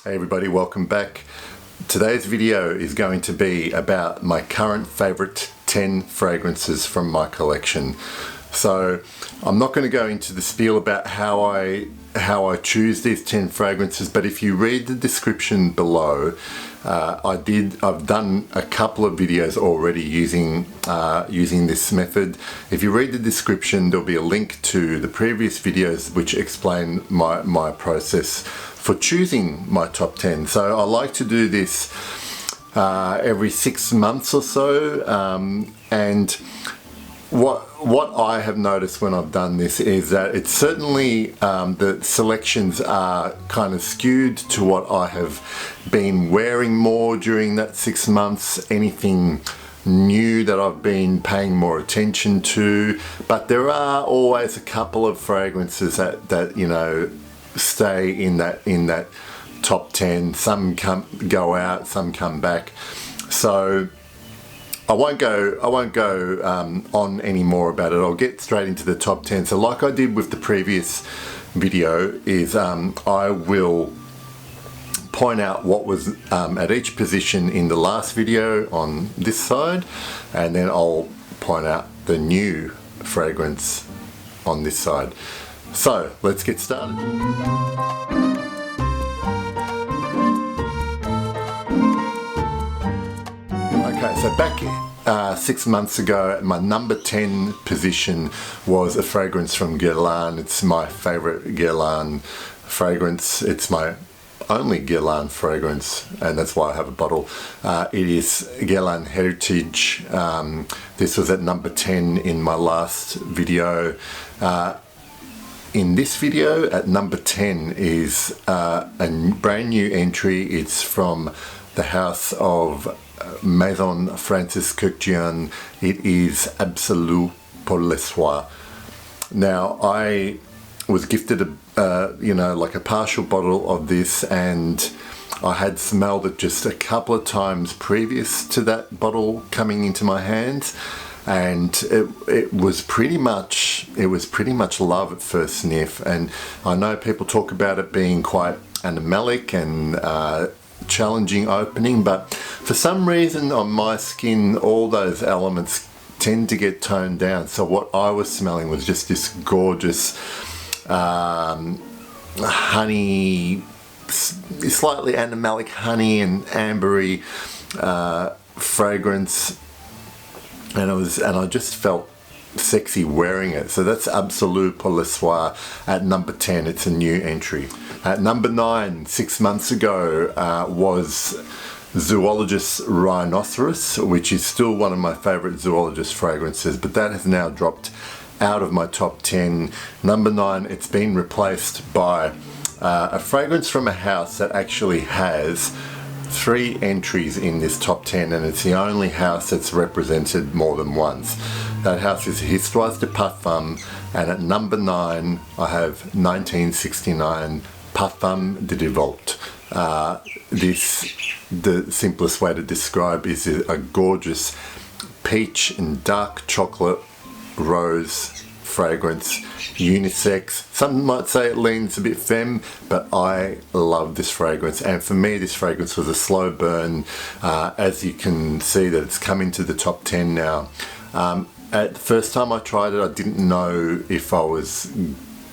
Hey everybody, welcome back. Today's video is going to be about my current favorite 10 fragrances from my collection. So I'm not going to go into the spiel about how I choose these 10 fragrances, but if you read the description below, I've done a couple of videos already using this method. If you read the description, there'll be a link to the previous videos which explain my process for choosing my top 10. So I like to do this every 6 months or so, and what I have noticed when I've done this is that it's certainly the selections are kind of skewed to what I have been wearing more during that 6 months, anything new that I've been paying more attention to, but there are always a couple of fragrances that you know stay in that top 10. Some go out, some come back. So I won't go on any more about it. I'll get straight into the top 10. So like I did with the previous video is I will point out what was at each position in the last video on this side, and then I'll point out the new fragrance on this side. So let's get started. Okay, so back 6 months ago, my number 10 position was a fragrance from Guerlain. It's my favorite Guerlain fragrance. It's my only Guerlain fragrance, and that's why I have a bottle. It is Guerlain Heritage. This was at number 10 in my last video. In this video, at number 10 is a brand new entry. It's from the house of Maison Francis Kurkdjian. It is Absolu pour le Soir. Now, I was gifted like a partial bottle of this, and I had smelled it just a couple of times previous to that bottle coming into my hands, and it was pretty much love at first sniff. And I know people talk about it being quite animalic and challenging opening, but for some reason on my skin all those elements tend to get toned down. So what I was smelling was just this gorgeous honey, slightly animalic honey and ambery fragrance, and I just felt sexy wearing it. So that's Absolu pour le Soir at number 10. It's a new entry. At number 9, 6 months ago, was Zoologist's Rhinoceros, which is still one of my favorite Zoologist fragrances, but that has now dropped out of my top 10. Number 9, it's been replaced by a fragrance from a house that actually has 3 entries in this top 10, and it's the only house that's represented more than once. That house is Histoire de Parfum, and at number 9 I have 1969 Parfum de Devote. The simplest way to describe is a gorgeous peach and dark chocolate rose fragrance, unisex. Some might say it leans a bit femme, but I love this fragrance, and for me this fragrance was a slow burn. As you can see that it's come into the top 10 now. At the first time I tried it, I didn't know if I was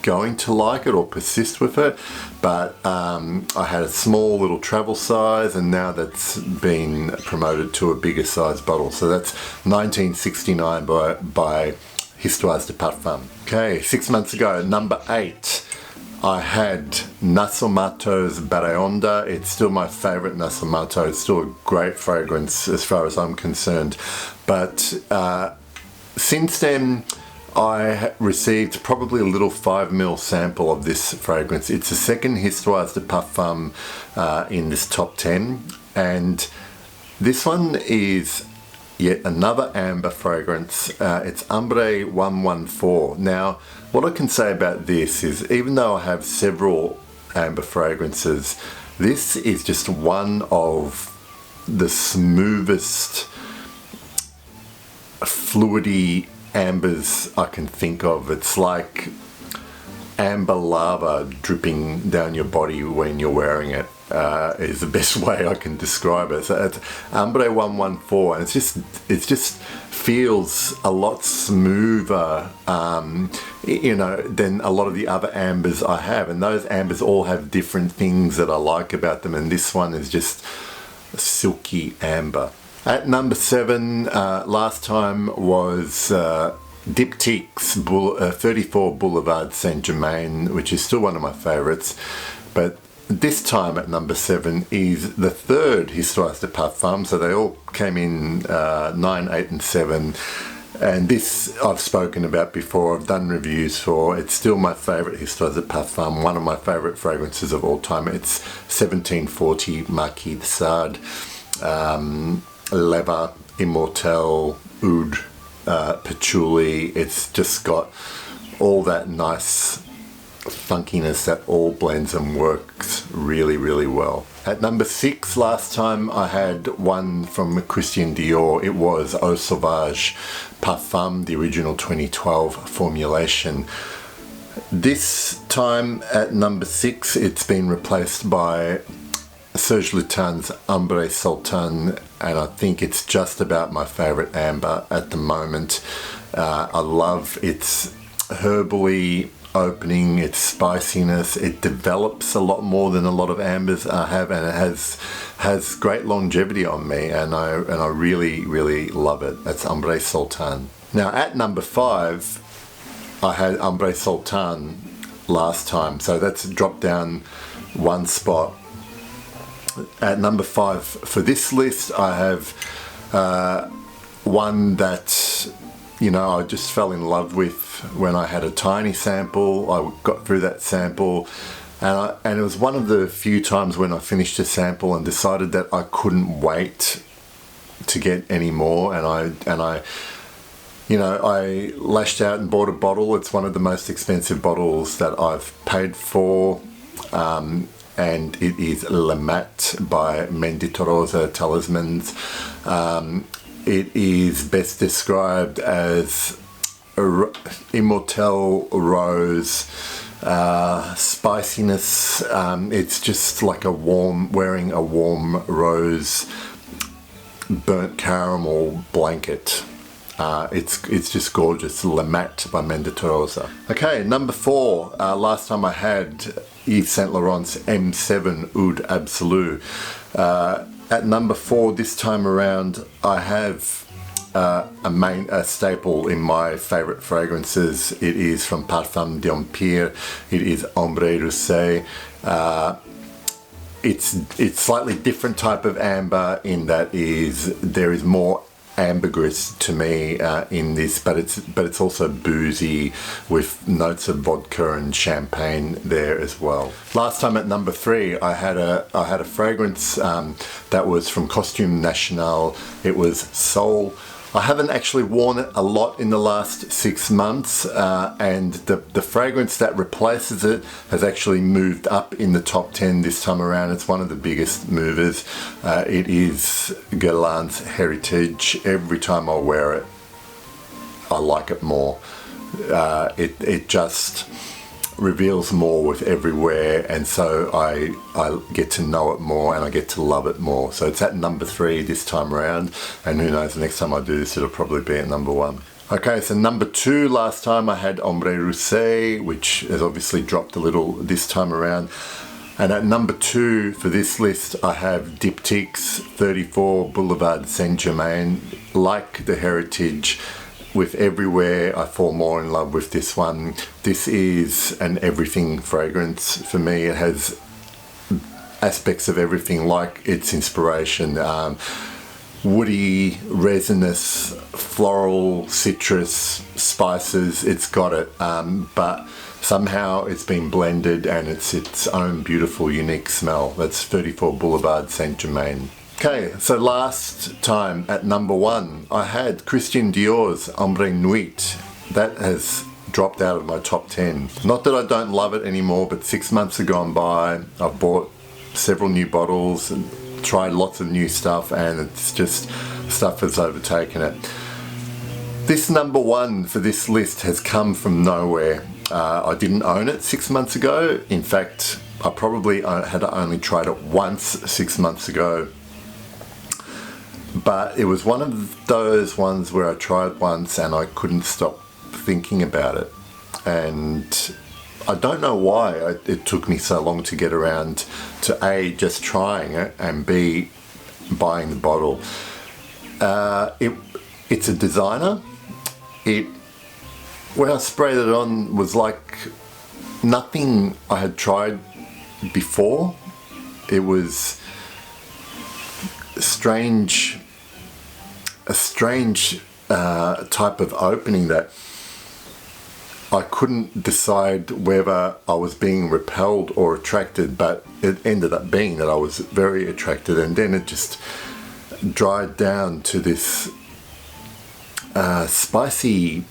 going to like it or persist with it, but I had a small little travel size, and now that's been promoted to a bigger size bottle. So that's 1969 by Histoire de Parfum. Okay, 6 months ago, number 8, I had Nasomato's Baraonda. It's still my favorite Nasomato. It's still a great fragrance as far as I'm concerned. But since then, I received probably a little 5ml sample of this fragrance. It's the second Histoire de Parfum in this top 10, and this one is yet another amber fragrance. It's Ambre 114. Now, what I can say about this is, even though I have several amber fragrances, this is just one of the smoothest, fluidy ambers I can think of. It's like amber lava dripping down your body when you're wearing it. is the best way I can describe it. So it's Ambre 114, and it just feels a lot smoother, you know, than a lot of the other ambers I have. And those ambers all have different things that I like about them, and this one is just silky amber. At number 7, last time was Diptyque's 34 Boulevard Saint Germain, which is still one of my favourites, but this time at number 7 is the third Histoire de Parfum, so they all came in 9, 8 and 7, and this I've spoken about before, I've done reviews for. It's still my favourite Histoire de Parfum, one of my favourite fragrances of all time. It's 1740 Marquis de Sade, Leather, Immortel, Oud, Patchouli. It's just got all that nice funkiness that all blends and works really, really well. At number 6, last time I had one from Christian Dior. It was Eau Sauvage Parfum, the original 2012 formulation. This time at number 6, it's been replaced by Sultan's Ambre Sultan, and I think it's just about my favourite amber at the moment. I love its herbally opening, its spiciness. It develops a lot more than a lot of ambers have, and it has great longevity on me, and I really, really love it. That's Ambre Sultan. Now at number 5, I had Ambre Sultan last time, so that's dropped down one spot. At number 5 for this list, I have one that, you know, I just fell in love with when I had a tiny sample. I got through that sample, and it was one of the few times when I finished a sample and decided that I couldn't wait to get any more, and I you know, I lashed out and bought a bottle. It's one of the most expensive bottles that I've paid for. And it is Le Mat by Menditorosa Talismans. It is best described as Immortel Rose, spiciness. It's just like wearing a warm rose burnt caramel blanket. It's just gorgeous. Le Mat by Menditorosa. Okay, number 4. Last time I had Yves Saint Laurent's M7 Oud Absolu. At number 4 this time around, I have a staple in my favourite fragrances. It is from Parfum d'Empire. It is Ambre Ete. It's slightly different type of amber in that there is more ambergris to me in this, but it's also boozy with notes of vodka and champagne there as well. Last time at number 3, I had a fragrance that was from Costume National. It was Soul. I haven't actually worn it a lot in the last 6 months, and the fragrance that replaces it has actually moved up in the top 10 this time around. It's one of the biggest movers. It is Guerlain's Heritage. Every time I wear it, I like it more. It just reveals more with every wear, and so I get to know it more and I get to love it more. So it's at number 3 this time around, and who knows, the next time I do this it'll probably be at number 1. Okay, so number 2, last time I had Ambre Ete, which has obviously dropped a little this time around. And at number 2 for this list, I have Diptyque's 34 Boulevard Saint Germain. Like the Heritage, with everywhere I fall more in love with this one. This is an everything fragrance for me. It has aspects of everything, like its inspiration. Woody, resinous, floral, citrus, spices, it's got it. But somehow it's been blended and it's its own beautiful, unique smell. That's 34 Boulevard Saint Germain. Okay, so last time at number 1, I had Christian Dior's Ambre Nuit. That has dropped out of my top 10. Not that I don't love it anymore, but 6 months have gone by. I've bought several new bottles and tried lots of new stuff, and it's just, stuff has overtaken it. This number 1 for this list has come from nowhere. I didn't own it 6 months ago. In fact, I had only tried it once 6 months ago, but it was one of those ones where I tried once and I couldn't stop thinking about it, and I don't know why it took me so long to get around to A, just trying it, and B, buying the bottle. It's a designer. When I sprayed it on, was like nothing I had tried before. It was a strange type of opening that I couldn't decide whether I was being repelled or attracted, but it ended up being that I was very attracted, and then it just dried down to this spicy,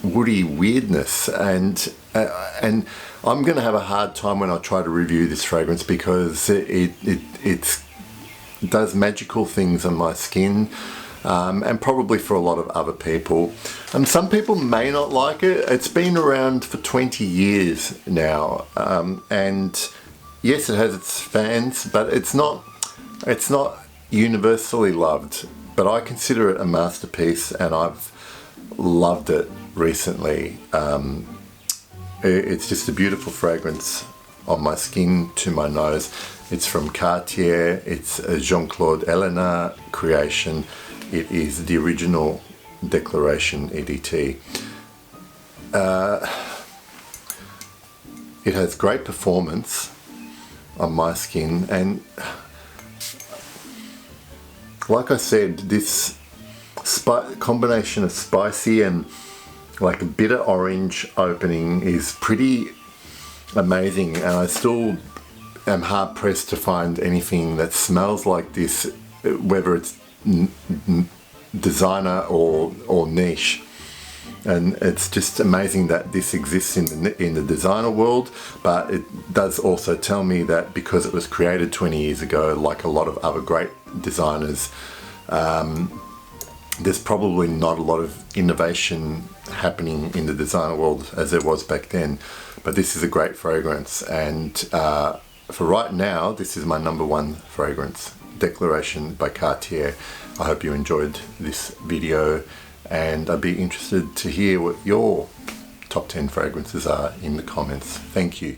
woody weirdness, and I'm going to have a hard time when I try to review this fragrance because it does magical things on my skin. And probably for a lot of other people. And some people may not like it. It's been around for 20 years now. And yes, it has its fans, but it's not universally loved. But I consider it a masterpiece, and I've loved it recently. It's just a beautiful fragrance on my skin to my nose. It's from Cartier. It's a Jean-Claude Ellena creation. It is the original Declaration EDT. It has great performance on my skin, and like I said, this combination of spicy and like a bitter orange opening is pretty amazing, and I still am hard pressed to find anything that smells like this, whether it's designer or niche. And it's just amazing that this exists in the designer world, but it does also tell me that because it was created 20 years ago, like a lot of other great designers, there's probably not a lot of innovation happening in the designer world as there was back then. But this is a great fragrance, and for right now, this is my #1 fragrance, Declaration by Cartier. I hope you enjoyed this video, and I'd be interested to hear what your top 10 fragrances are in the comments. Thank you.